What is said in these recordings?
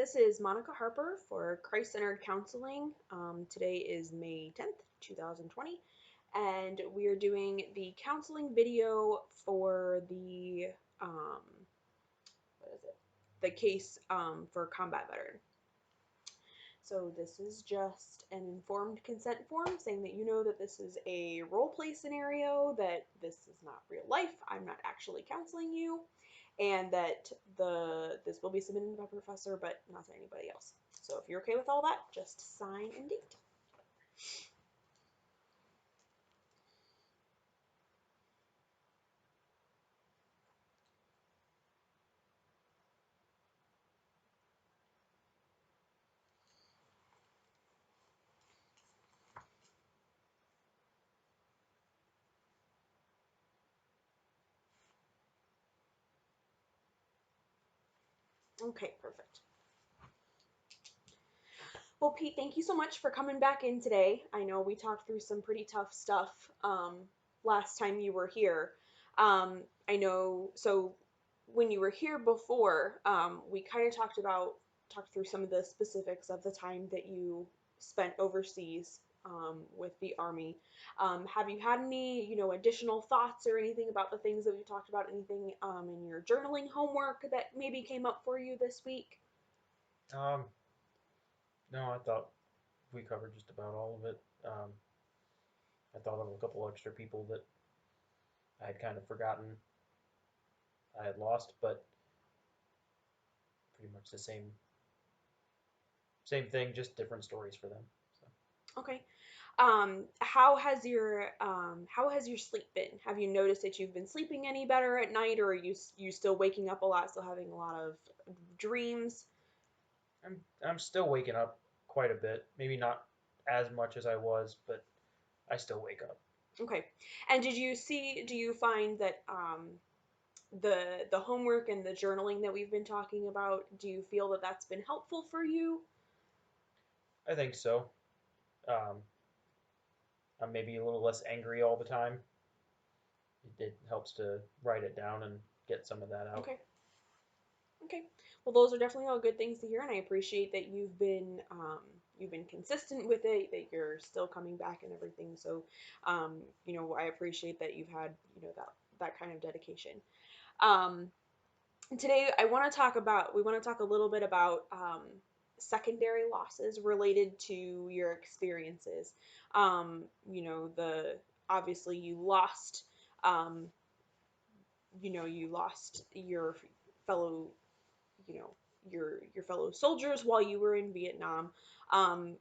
This is Monica Harper for Christ-Centered Counseling. Today is May 10th, 2020, and we are doing the counseling video for the what is it? The case for combat veteran. So this is just an informed consent form saying that you know that this is a role play scenario, that this is not real life. I'm not actually counseling you, and that this will be submitted by a professor, but not to anybody else. So if you're okay with all that, just sign and date. Okay, perfect. Well, Pete, thank you so much for coming back in today. I know we talked through some pretty tough stuff last time you were here. I know, so when you were here before, we kind of talked through some of the specifics of the time that you spent overseas with the Army. Have you had any, additional thoughts or anything about the things that we talked about? Anything in your journaling homework that maybe came up for you this week? Um, no, I thought we covered just about all of it. I thought of a couple extra people that I had kind of forgotten I had lost, but pretty much the same thing, just different stories for them. So, Okay. How has your sleep been? Have you noticed that you've been sleeping any better at night, or are you still waking up a lot, still having a lot of dreams? I'm still waking up quite a bit. Maybe not as much as I was, but I still wake up. Okay. And do you find that the homework and the journaling that we've been talking about, do you feel that that's been helpful for you? I think so. Um, I'm maybe a little less angry all the time. It helps to write it down and get some of that out. Okay. Okay. Well, those are definitely all good things to hear, and I appreciate that you've been consistent with it, that you're still coming back and everything. So, I appreciate that you've had that kind of dedication. Um, Today, we want to talk a little bit about secondary losses related to your experiences. The obviously um, you lost your fellow you know your fellow soldiers while you were in Vietnam. Um,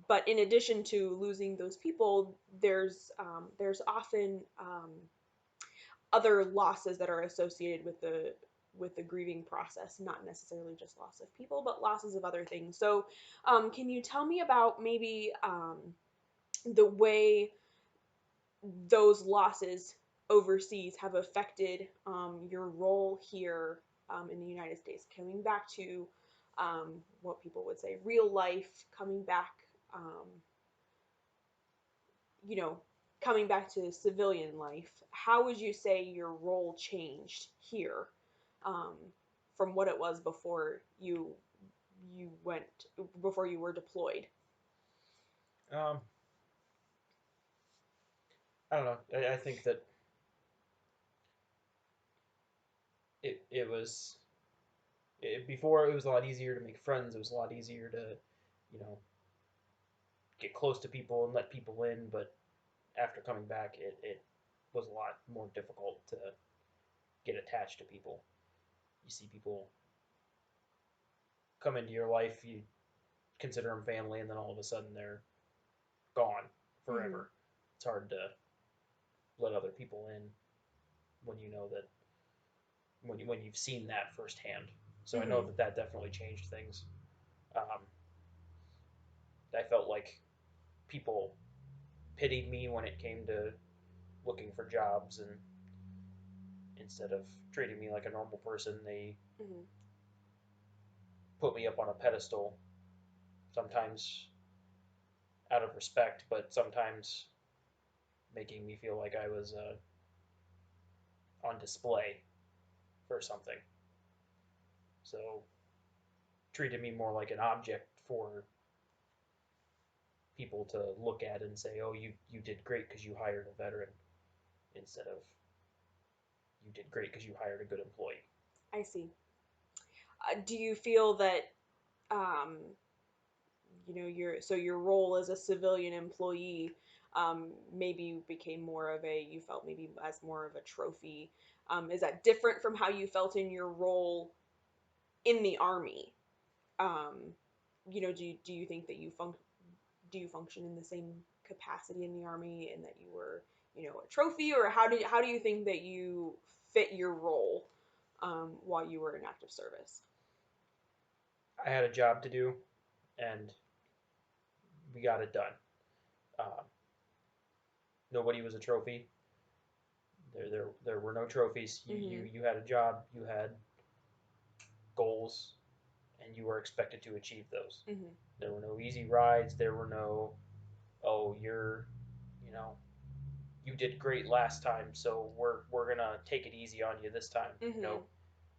but in addition to losing those people, there's often other losses that are associated with the grieving process, not necessarily just loss of people, but losses of other things. So, can you tell me about maybe the way those losses overseas have affected your role here in the United States, coming back to what people would say real life, coming back, um, you know, coming back to civilian life? How would you say your role changed here um, from what it was you went before you were deployed? Um, I don't know. I think that it was before it was a lot easier to make friends. It was a lot easier to, you know, get close to people and let people in. But after coming back, it was a lot more difficult to get attached to people. You see people come into your life, you consider them family, and then all of a sudden they're gone Mm-hmm. forever. It's hard to let other people in when you know that when you've seen that firsthand. So I know Mm-hmm. that that definitely changed things. Um, I felt like people pitied me when it came to looking for jobs, and instead of treating me like a normal person, they Mm-hmm. put me up on a pedestal. Sometimes out of respect, but sometimes making me feel like I was on display for something. So treated me more like an object for people to look at and say, "Oh, you did great because you hired a veteran," instead of you did great because you hired a good employee. I see. Do you feel that um, your role as a civilian employee maybe became more of a you felt maybe as more of a trophy? Is that different from how you felt in your role in the army? Um, do you think that do you function in the same capacity in the army and that you were a trophy, or how do you think that you fit your role while you were in active service? I had a job to do, and we got it done. Um, Nobody was a trophy. There were no trophies. Mhm. You had a job. You had goals, and you were expected to achieve those. Mhm. There were no easy rides. There were no, oh, you know, you did great last time, so we're gonna take it easy on you this time. Mhm. Nope.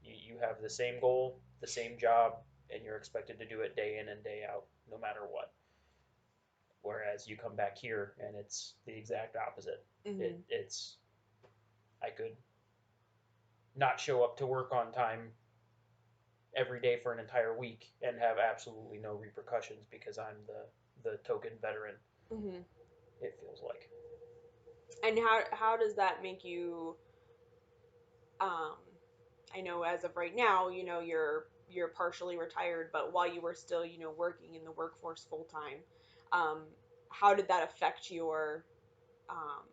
You have the same goal, the same job, and you're expected to do it day in and day out, no matter what. Whereas you come back here and it's the exact opposite. Mhm. It's I could not show up to work on time every day for an entire week and have absolutely no repercussions because I'm the token veteran. Mhm. It feels like. And how does that make you um I know as of right now, you're partially retired, but while you were still, working in the workforce full time, um how did that affect um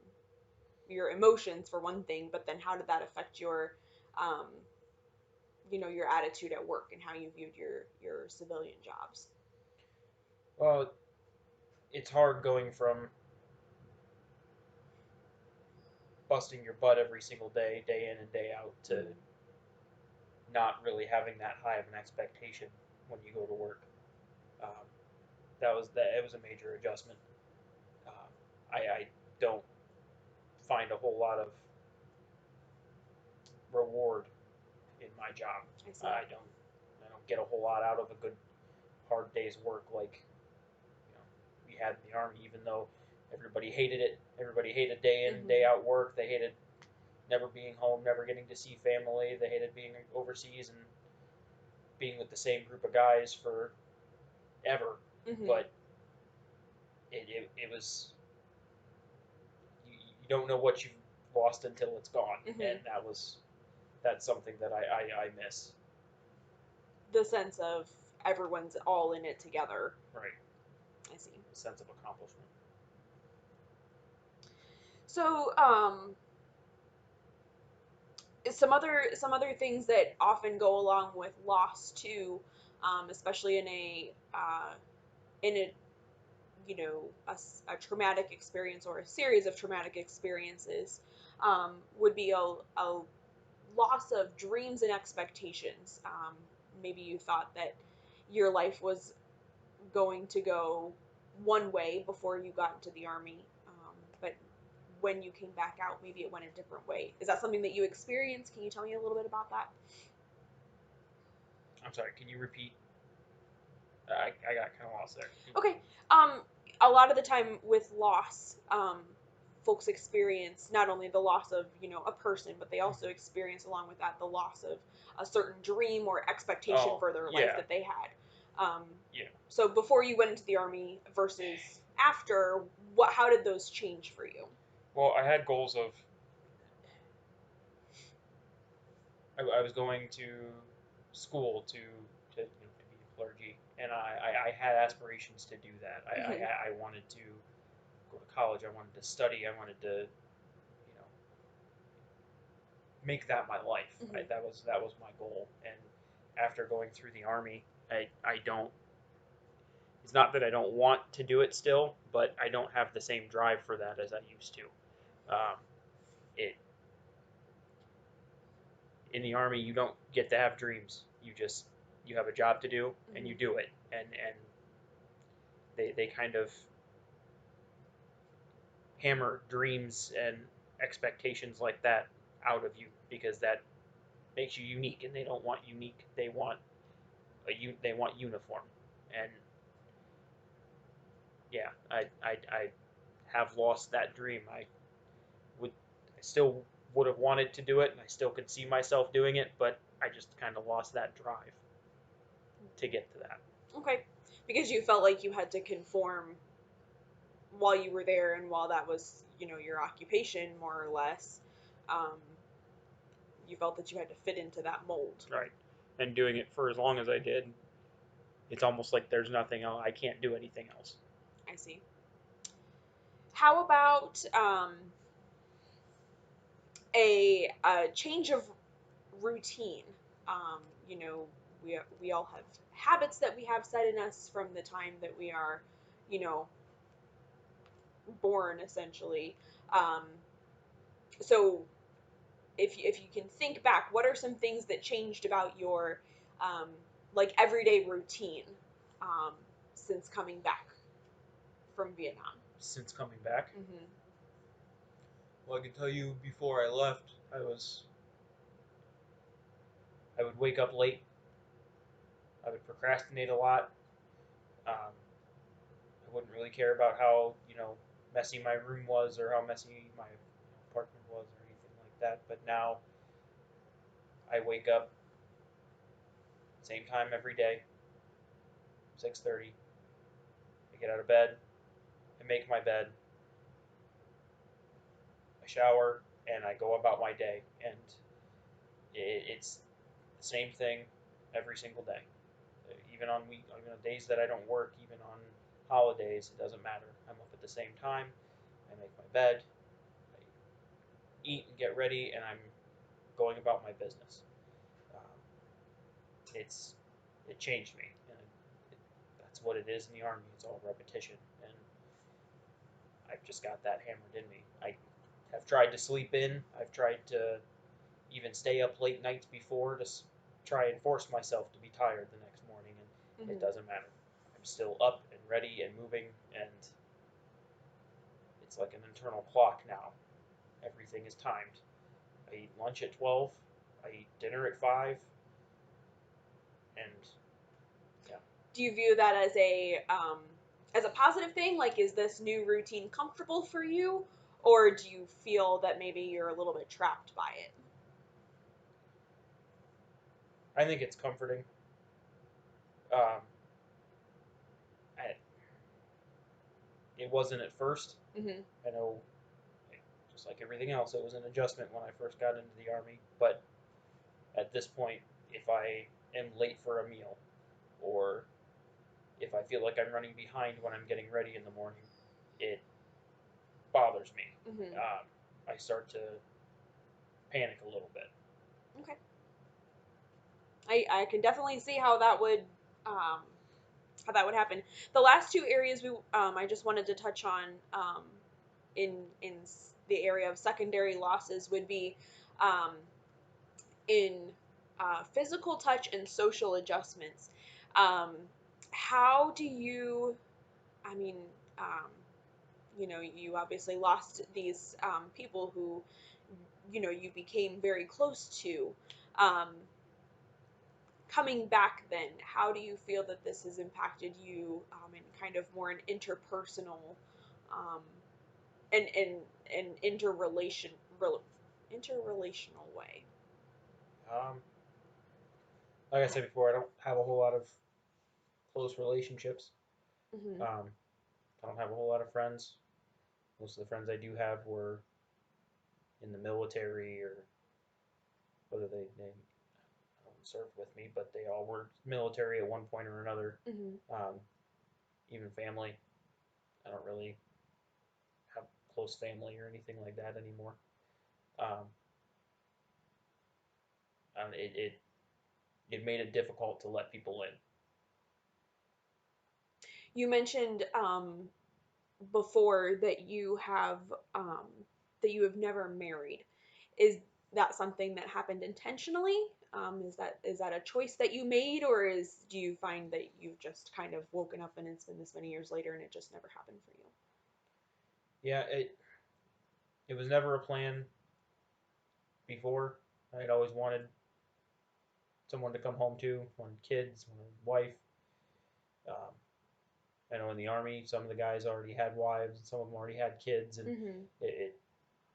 your emotions for one thing, but then how did that affect um your attitude at work and how you viewed your civilian jobs? Well, it's hard going from busting your butt every single day, day in and day out, to Mhm. not really having that high of an expectation when you go to work. Um, that it was a major adjustment. Um, I don't find a whole lot of reward in my job. I see. I don't get a whole lot out of a good hard day's work like we had in the army. Even though everybody hated it, everybody hated day in and day Mhm. out work. They hated never being home, never getting to see family. They hated being overseas and being with the same group of guys for ever. Mhm. But it was you don't know what you've lost until it's gone, and Mhm. that's something that I miss. The sense of everyone's all in it together. Right, I see. a sense of accomplishment. So, some other things that often go along with loss too, especially in a a traumatic experience or a series of traumatic experiences, would be a loss of dreams and expectations. Maybe you thought that your life was going to go one way before you got into the army, but when you came back out, maybe it went a different way. Is that something that you experienced? Can you tell me a little bit about that? I'm sorry. Can you repeat? I got kind of lost there. Okay. Um, a lot of the time with loss, folks experience not only the loss of a person, but they also Mhm. experience along with that the loss of a certain dream or expectation Oh for their life yeah, that they had. Um, yeah. so before you went into the army versus after, what how did those change for you? Well, I had goals of I was going to school to be a clergy, and I had aspirations to do that. Hmm. I wanted to go to college. I wanted to study. I wanted to make that my life. Hmm. That was my goal. And after going through the army, I don't. It's not that I don't want to do it still, but I don't have the same drive for that as I used to. Um, it In the army, you don't get to have dreams. You have a job to do and you Hmm. do it. And they kind of hammer dreams and expectations like that out of you because that makes you unique, and they don't want unique. They want they want uniform, and yeah, I have lost that dream. Would I still would have wanted to do it, and I still could see myself doing it, but I just kind of lost that drive to get to that. Okay. Because you felt like you had to conform while you were there and while that was, your occupation more or less. Um, you felt that you had to fit into that mold. Right, and doing it for as long as I did, it's almost like there's nothing else. I can't do anything else. I see. How about a change of routine? Um, you know, we all have habits that we have set in us from the time that we are, you know, born essentially. Um, so if you can think back, what are some things that changed about your um, like everyday routine um, since coming back from Vietnam? Since coming back, Hmm. well, I can tell you before I left, I would wake up late. I would procrastinate a lot. I wouldn't really care about how messy my room was or how messy my apartment was or anything like that. But now I wake up same time every day, 6:30. I get out of bed. I make my bed. I shower and I go about my day. And it's the same thing every single day. Even on days that I don't work, even on holidays, it doesn't matter. I'm up at the same time. I make my bed. I eat and get ready, and I'm going about my business. Um, it's it changed me, and that's what it is in the army. It's all repetition, and I've just got that hammered in me. I have tried to sleep in. I've tried to even stay up late nights before to try and force myself to be tired the next morning, and it Hmm. doesn't matter. I'm still up and ready and moving, and it's like an internal clock now. Everything is timed. I eat lunch at 12. I eat dinner at 5, and yeah, Do you view that as a positive thing? Like, is this new routine comfortable for you, or do you feel that maybe you're a little bit trapped by it? I think it's comforting. Um, I, it wasn't at first. Hmm. I know, just like everything else, it was an adjustment when I first got into the army. But at this point, if I am late for a meal, or if I feel like I'm running behind when I'm getting ready in the morning, it bothers me. Hmm. I start to panic a little bit. Okay. I can definitely see um, how that would happen. The last two areas I just wanted to touch on in the area of secondary losses would be um, in physical touch and social adjustments. Um, how do you? I mean, um, you obviously lost these people who you became very close to. Um, Coming back then, how do you feel that this has impacted you in kind of more an interpersonal um, and an interrelational way? Um, like I said before, I don't have a whole lot of close relationships. Hmm. Um, I don't have a whole lot of friends. Most of the friends I do have were in the military, or whether they served with me, but they all were military at one point or another. Hmm. Um, Even family. I don't really have close family or anything like that anymore. Um, and it made it difficult to let people in. You mentioned before um, that you have never married. Is that something that happened intentionally? Is that a choice that you made, or do you find that you've just kind of woken up and it's been this many years later and it just never happened for you? Yeah, it was never a plan before. I had always wanted someone to come home to, wanted kids, wanted wife. Um, I know in the army, some of the guys already had wives, and some of them already had kids, and Mhm. it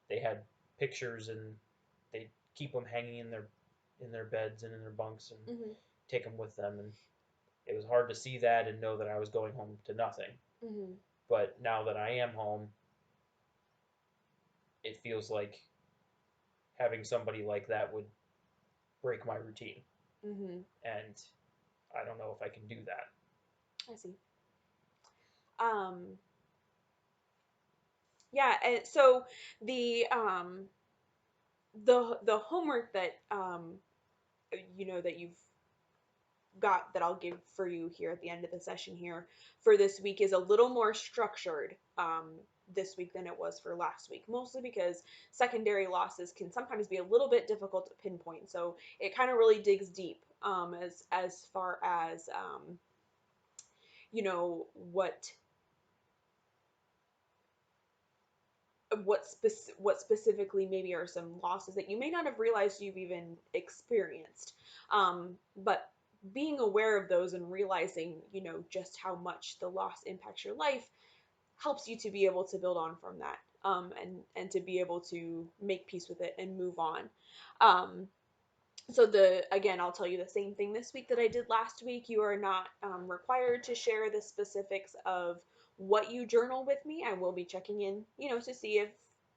they had pictures, and they keep them hanging in their beds and in their bunks, and Mhm. take them with them. And it was hard to see that and know that I was going home to nothing. Mhm. But now that I am home, it feels like having somebody like that would break my routine, Mhm. and I don't know if I can do that. I see. Um, yeah, and so the the homework that that you've got that I'll give for you here at the end of the session here for this week is a little more structured this week than it was for last week, mostly because secondary losses can sometimes be a little bit difficult to pinpoint. So it kind of really digs deep as far as you know what specifically maybe are some losses that you may not have realized you've even experienced, but being aware of those and realizing just how much the loss impacts your life helps you to be able to build on from that, and to be able to make peace with it and move on. um, so the again, I'll tell you the same thing this week that I did last week. You are not required to share the specifics of what you journal with me. I will be checking in, to see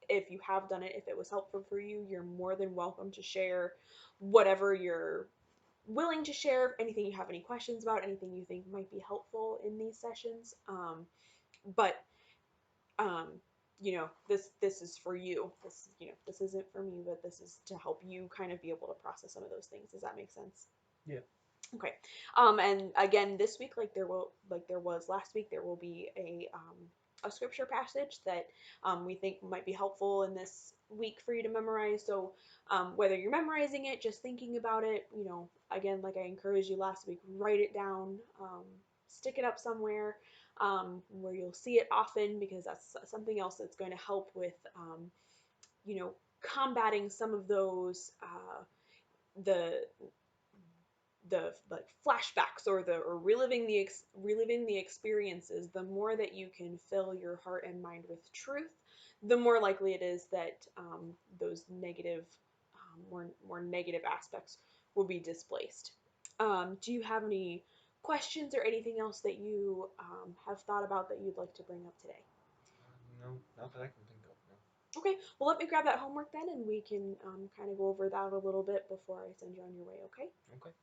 if you have done it, if it was helpful for you. You're more than welcome to share whatever you're willing to share, anything you have any questions about, anything you think might be helpful in these sessions. But um, this is for you. This isn't for me, but this is to help you kind of be able to process some of those things. Does that make sense? Yeah. Okay. And again, this week, like there was last week, there will be a scripture passage that we think might be helpful in this week for you to memorize. So whether you're memorizing it, just thinking about it, again, like I encouraged you last week, write it down, stick it up somewhere where you'll see it often, because that's something else that's going to help with, combating some of those the like flashbacks, or reliving the experiences. The more that you can fill your heart and mind with truth, the more likely it is that those negative, more negative aspects will be displaced. Do you have any questions or anything else that you have thought about that you'd like to bring up today? No, not that I can think of. No. Okay, well, let me grab that homework then, and we can kind of go over that a little bit before I send you on your way, okay? Okay.